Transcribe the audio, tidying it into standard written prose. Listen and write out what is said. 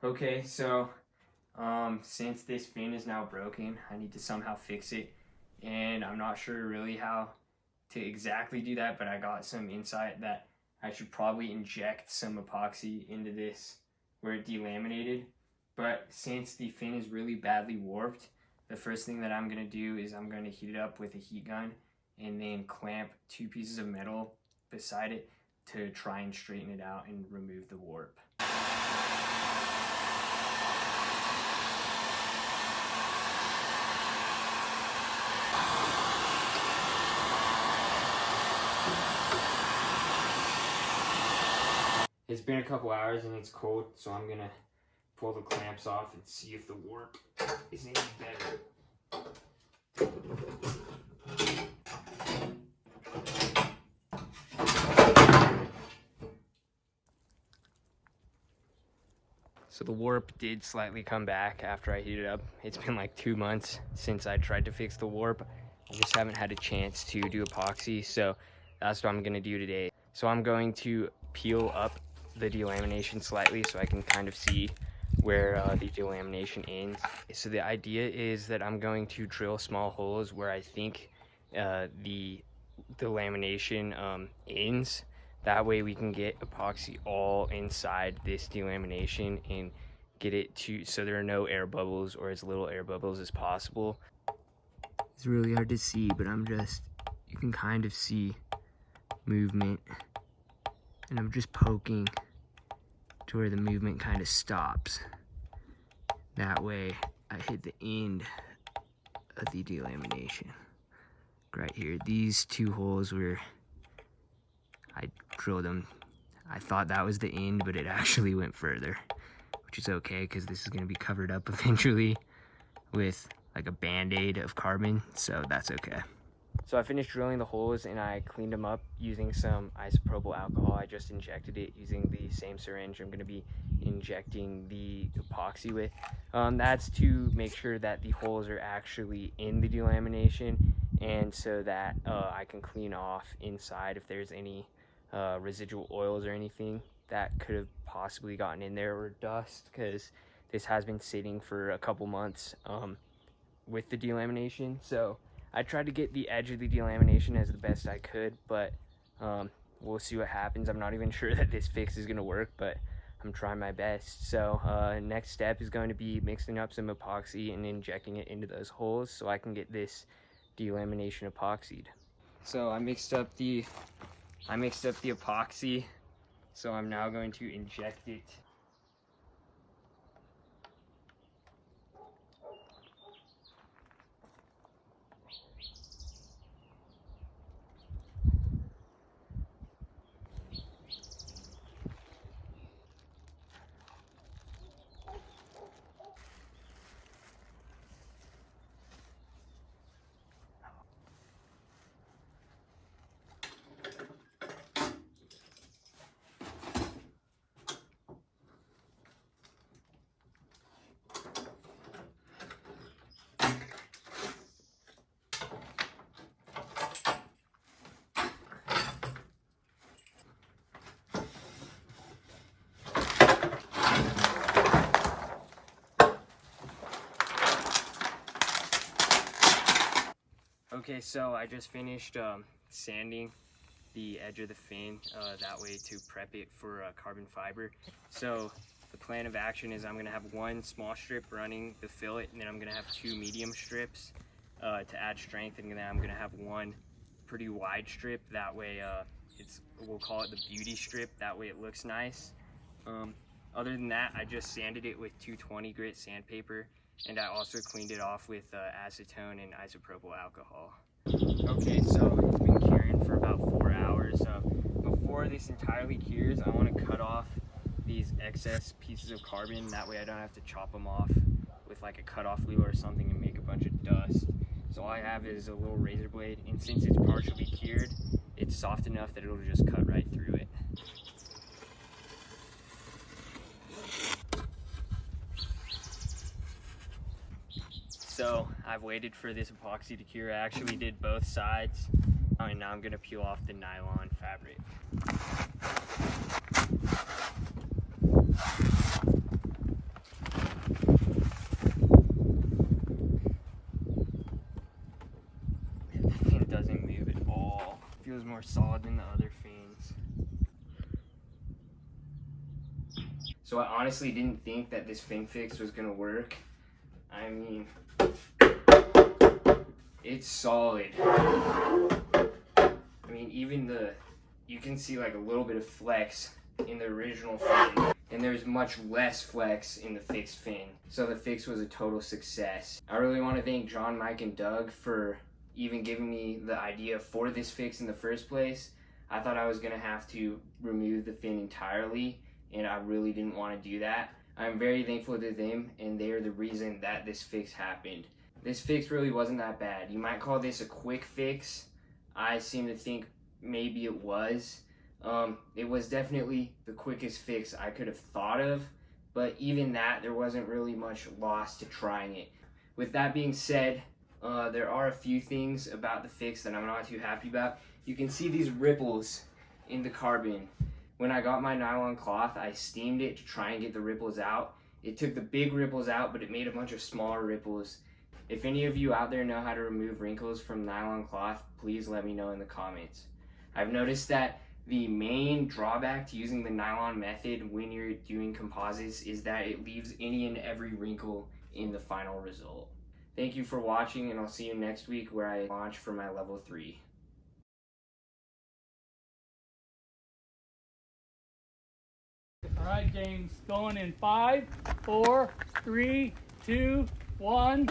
Okay, so since this fin is now broken, I need to somehow fix it, and I'm not sure really how to exactly do that, but I got some insight that I should probably inject some epoxy into this where it delaminated. But since the fin is really badly warped, the first thing that I'm going to do is I'm going to heat it up with a heat gun and then clamp 2 pieces of metal beside it to try and straighten it out and remove the warp. It's been a couple hours and it's cold, so I'm gonna pull the clamps off and see if the warp is any better. So the warp did slightly come back after I heated it up. It's been like 2 months since I tried to fix the warp. I just haven't had a chance to do epoxy, so that's what I'm gonna do today. So I'm going to peel up the delamination slightly so I can kind of see where the delamination ends. So the idea is that I'm going to drill small holes where I think the delamination ends. That way we can get epoxy all inside this delamination and get it to so there are no air bubbles or as little air bubbles as possible. It's really hard to see, but you can kind of see movement, and I'm just poking to where the movement kind of stops. That way I hit the end of the delamination. Right here, these 2 holes where I drilled them, I thought that was the end, but it actually went further, which is okay because this is going to be covered up eventually with like a band-aid of carbon, so that's okay. So I finished drilling the holes and I cleaned them up using some isopropyl alcohol. I just injected it using the same syringe I'm going to be injecting the epoxy with. That's to make sure that the holes are actually in the delamination, and so that I can clean off inside if there's any residual oils or anything that could have possibly gotten in there, or dust, because this has been sitting for a couple months with the delamination. So I tried to get the edge of the delamination as the best I could, but we'll see what happens. I'm not even sure that this fix is going to work, but I'm trying my best. So next step is going to be mixing up some epoxy and injecting it into those holes so I can get this delamination epoxied. So I mixed up the epoxy, so I'm now going to inject it. Okay, so I just finished sanding the edge of the fin that way to prep it for carbon fiber. So the plan of action is I'm going to have 1 small strip running the fillet, and then I'm going to have 2 medium strips to add strength, and then I'm going to have 1 pretty wide strip. That way we'll call it the beauty strip, that way it looks nice. Other than that, I just sanded it with 220 grit sandpaper, and I also cleaned it off with acetone and isopropyl alcohol. Okay, so it's been curing for about 4 hours. Before this entirely cures, I want to cut off these excess pieces of carbon. That way I don't have to chop them off with like a cut-off wheel or something and make a bunch of dust. So all I have is a little razor blade, and since it's partially cured, it's soft enough that it'll just cut right through it. So I've waited for this epoxy to cure. I actually did both sides, and now I'm going to peel off the nylon fabric. more solid than the other fins. So I honestly didn't think that this fin fix was gonna work. I mean, it's solid. I mean, even you can see like a little bit of flex in the original fin, and there's much less flex in the fixed fin. So the fix was a total success. I really want to thank John, Mike, and Doug for even giving me the idea for this fix in the first place. I thought I was gonna have to remove the fin entirely, and I really didn't want to do that. I'm very thankful to them, and they're the reason that this fix happened. This fix really wasn't that bad. You might call this a quick fix. I seem to think maybe it was. It was definitely the quickest fix I could have thought of, but even that, there wasn't really much loss to trying it. With that being said, there are a few things about the fix that I'm not too happy about. You can see these ripples in the carbon. When I got my nylon cloth, I steamed it to try and get the ripples out. It took the big ripples out, but it made a bunch of smaller ripples. If any of you out there know how to remove wrinkles from nylon cloth, please let me know in the comments. I've noticed that the main drawback to using the nylon method when you're doing composites is that it leaves any and every wrinkle in the final result. Thank you for watching, and I'll see you next week where I launch for my level 3. All right, James, going in 5, 4, 3, 2, 1.